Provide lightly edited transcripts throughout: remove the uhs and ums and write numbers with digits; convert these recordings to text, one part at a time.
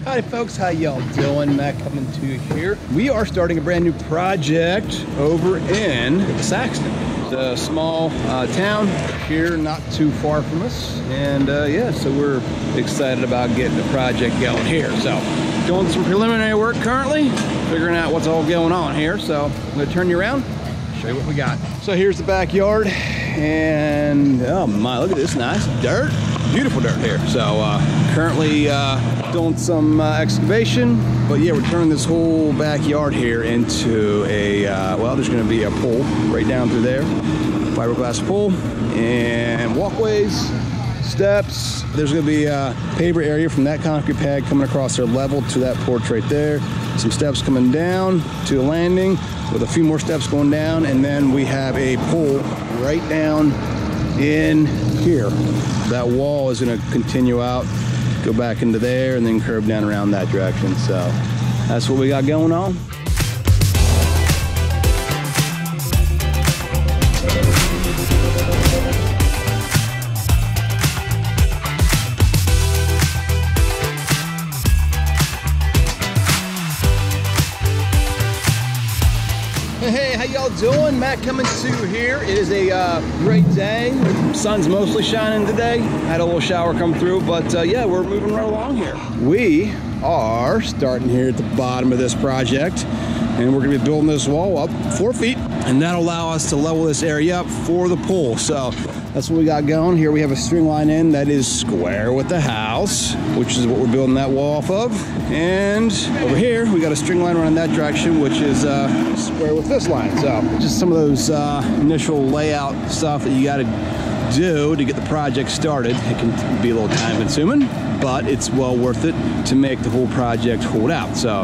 Hi folks, how y'all doing? Matt coming to you here. We are starting a brand new project over in Saxton. It's a small town here not too far from us. And yeah, so we're excited about getting the project going here. So doing some preliminary work currently, figuring out what's all going on here. So I'm gonna turn you around, show you what we got. So here's the backyard, and oh my, look at this nice dirt. Beautiful dirt here. So currently doing some excavation, but yeah, we're turning this whole backyard here into a well, there's going to be a pool right down through there, fiberglass pool, and walkways, steps. There's going to be a paver area from that concrete pad coming across there level to that porch right there. Some steps coming down to a landing with a few more steps going down, and then we have a pool right down in here. That wall is going to continue out, go back into there, and then curve down around that direction. So that's what we got going on. Hey, how y'all doing? Matt coming to you here. It is a great day. Sun's mostly shining today. Had a little shower come through, but yeah, we're moving right along here. We are starting here at the bottom of this project, and we're gonna be building this wall up 4 feet, and that'll allow us to level this area up for the pool. So that's what we got going. Here we have a string line in that is square with the house, which is what we're building that wall off of. And over here, we got a string line running that direction, which is square with this line. So just some of those initial layout stuff that you got to do to get the project started. It can be a little time consuming, but it's well worth it to make the whole project hold out. So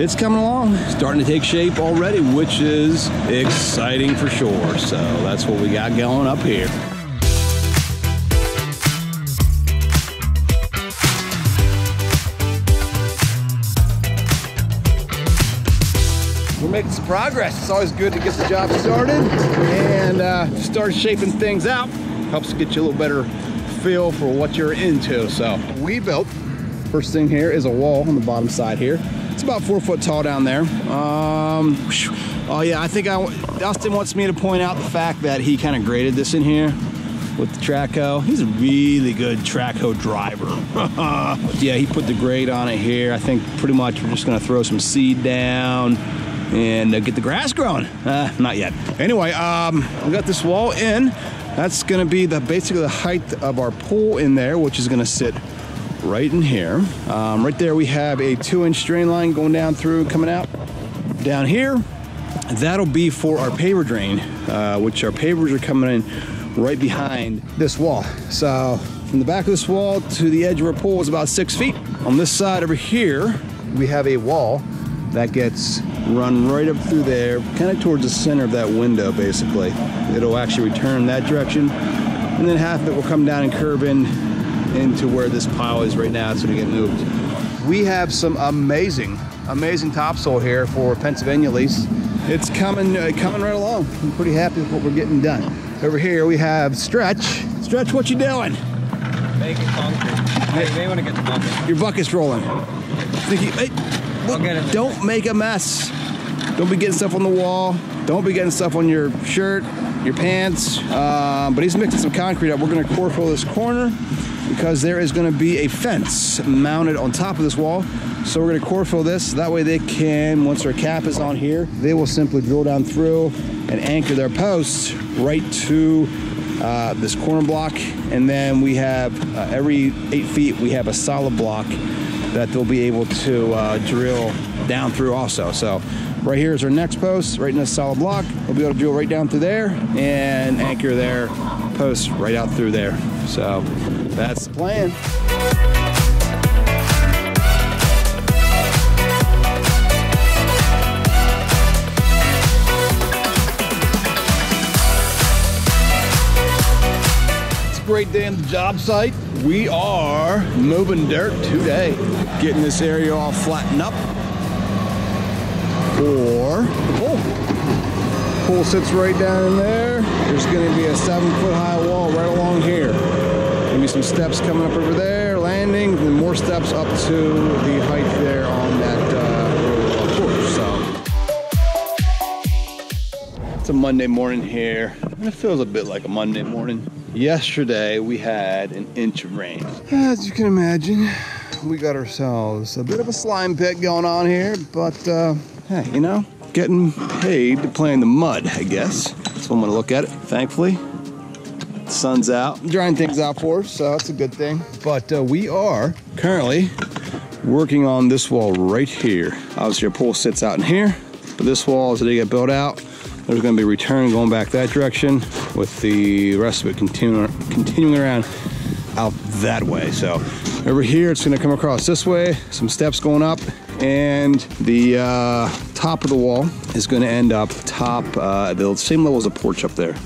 it's coming along, starting to take shape already, which is exciting for sure. So that's what we got going up here. We're making some progress. It's always good to get the job started and start shaping things out. Helps get you a little better feel for what you're into. So we built, first thing here is a wall on the bottom side here. It's about 4 foot tall down there. Oh yeah, I think Dustin wants me to point out the fact that he kind of graded this in here with the track hoe. He's a really good track hoe driver. Yeah, he put the grade on it here. I think pretty much we're just gonna throw some seed down and get the grass growing. Not yet. Anyway, we got this wall in. That's gonna be basically the height of our pool in there, which is gonna sit right in here. Right there we have a 2-inch strain line going down through, coming out. Down here, that'll be for our paver drain, which our pavers are coming in right behind this wall. So from the back of this wall to the edge of our pool is about 6 feet. On this side over here, we have a wall that gets run right up through there, kind of towards the center of that window, basically. It'll actually return that direction, and then half of it will come down and curve in into where this pile is right now. It's gonna get moved. We have some amazing topsoil here for Pennsylvania lease. It's coming right along. I'm pretty happy with what we're getting done. Over here we have Stretch. Stretch, what you doing? Making concrete. Hey, you may want to get the bucket. Your bucket's rolling. Hey, look, don't make a mess. Don't be getting stuff on the wall. Don't be getting stuff on your shirt, your pants. But he's mixing some concrete up. We're gonna core fill this corner because there is gonna be a fence mounted on top of this wall. So we're gonna core fill this. That way they can, once their cap is on here, they will simply drill down through and anchor their posts right to this corner block. And then we have, every 8 feet, we have a solid block that they'll be able to drill down through also. So right here is our next post, right in this solid block. We'll be able to drill right down through there and anchor their posts right out through there. So that's the plan. Great day on the job site. We are moving dirt today, getting this area all flattened up for the pool. Pool sits right down in there. There's going to be a 7-foot high wall right along here. Maybe some steps coming up over there, landing and more steps up to the height there on that porch. So it's a Monday morning here, and it feels a bit like a Monday morning. Yesterday we had an inch of rain. As you can imagine, we got ourselves a bit of a slime pit going on here, but hey, you know, getting paid to play in the mud, I guess. That's one way to look at it. Thankfully, the sun's out, drying things out for us, so that's a good thing. But we are currently working on this wall right here. Obviously, our pool sits out in here, but this wall, as they get built out, there's going to be a return going back that direction, with the rest of it continuing around out that way. So over here, it's going to come across this way, some steps going up, and the top of the wall is going to end up top the same level as the porch up there.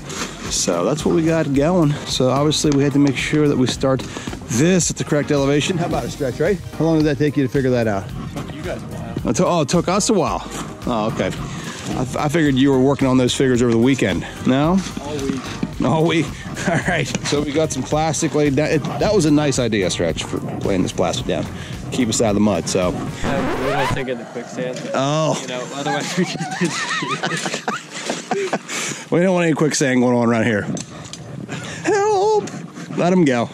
So that's what we got going. So obviously we had to make sure that we start this at the correct elevation. How about a stretch, right? How long did that take you to figure that out? It took you guys a while. Oh, it took us a while. Oh, okay. I figured you were working on those figures over the weekend. No? All week. All week. All right. So we got some plastic laid down. That was a nice idea, Stretch, for laying this plastic down. Keep us out of the mud. So. Yeah, we don't think of the quicksand. Oh. You know, otherwise we just did. We don't want any quicksand going on around here. Help! Let them go.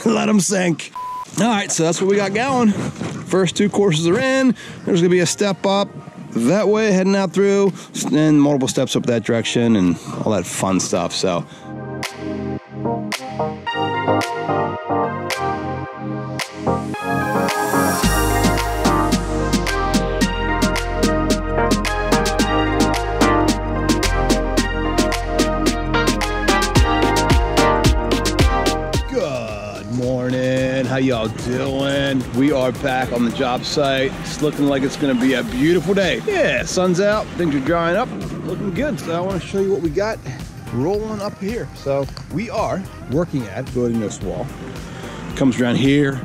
Let them sink. All right. So that's what we got going. First two courses are in. There's gonna be a step up that way heading out through, and multiple steps up that direction and all that fun stuff. So good morning, how y'all doing? We are back on the job site. It's looking like it's gonna be a beautiful day. Yeah, sun's out, things are drying up, looking good. So I wanna show you what we got rolling up here. So we are working at building this wall. Comes around here,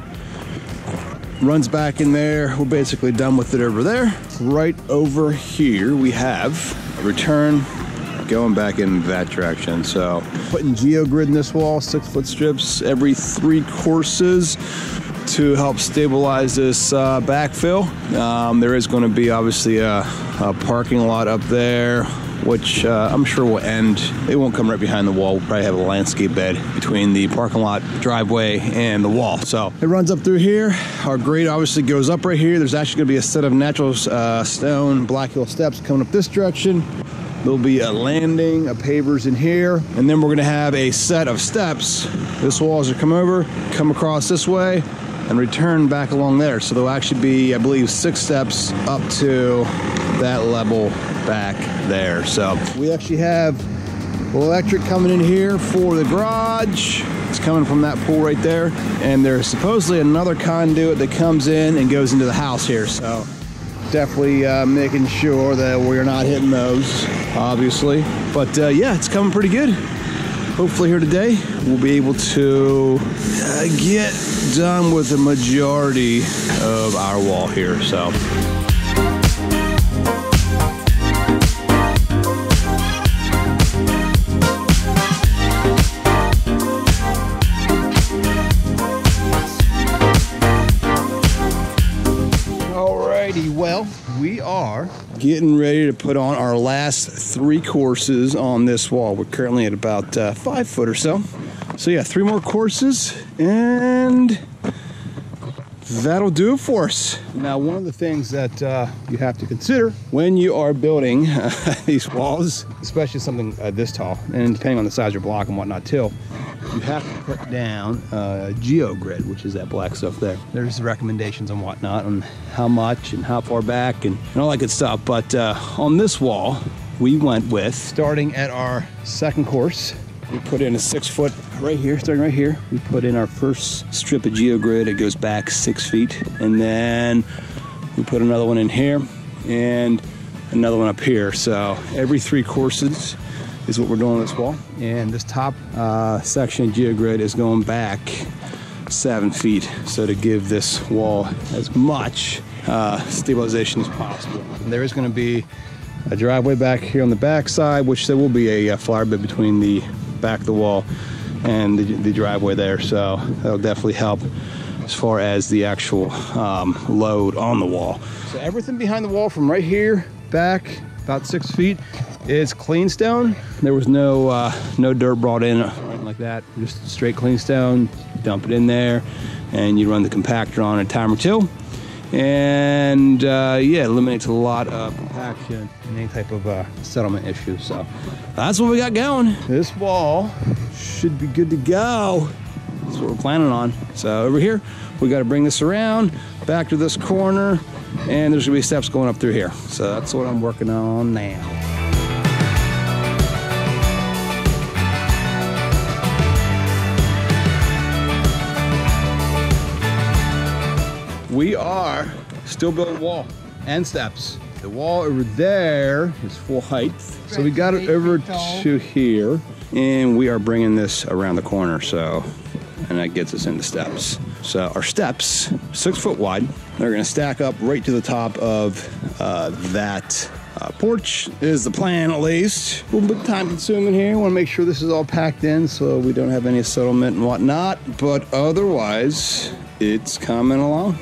runs back in there. We're basically done with it over there. Right over here, we have a return going back in that direction. So putting geogrid in this wall, 6-foot strips every 3 courses to help stabilize this backfill. There is going to be obviously a parking lot up there, which I'm sure will end. It won't come right behind the wall. We'll probably have a landscape bed between the parking lot, driveway, and the wall. So it runs up through here. Our grade obviously goes up right here. There's actually going to be a set of natural stone Black Hill steps coming up this direction. There'll be a landing, a pavers in here, and then we're gonna have a set of steps. This wall is gonna come over, come across this way, and return back along there. So there'll actually be, I believe, 6 steps up to that level back there. So we actually have electric coming in here for the garage. It's coming from that pool right there. And there's supposedly another conduit that comes in and goes into the house here. So definitely making sure that we're not hitting those, obviously. But yeah, it's coming pretty good. Hopefully here today, we'll be able to get done with the majority of our wall here, so. Well, we are getting ready to put on our last 3 courses on this wall. We're currently at about 5 foot or so. So yeah, 3 more courses and that'll do it for us. Now, one of the things that you have to consider when you are building these walls, especially something this tall, and depending on the size of your block and whatnot too, you have to put down geogrid, which is that black stuff there. There's recommendations and whatnot on how much and how far back and all that good stuff. But on this wall, we went with, starting at our second course, we put in a 6-foot right here, starting right here. We put in our first strip of geogrid. It goes back 6 feet. And then we put another one in here and another one up here. So every 3 courses is what we're doing on this wall. And this top section of geogrid is going back 7 feet. So to give this wall as much stabilization as possible. And there is going to be a driveway back here on the back side, which there will be a flower bed between the back of the wall and the driveway there. So that'll definitely help as far as the actual load on the wall. So everything behind the wall from right here back about 6 feet is clean stone. There was no dirt brought in or anything like that. Just straight clean stone. Dump it in there, and you run the compactor on a time or two. And yeah, it eliminates a lot of compaction and any type of settlement issues. So that's what we got going. This wall should be good to go. That's what we're planning on. So over here, we got to bring this around back to this corner, and there's gonna be steps going up through here. So that's what I'm working on now. We are still building wall and steps. The wall over there is full height. So we got it over to here, and we are bringing this around the corner. So, and that gets us into steps. So our steps, 6 foot wide. They're gonna stack up right to the top of that porch is the plan, at least. A little bit time consuming here. Want to make sure this is all packed in so we don't have any settlement and whatnot, but otherwise it's coming along.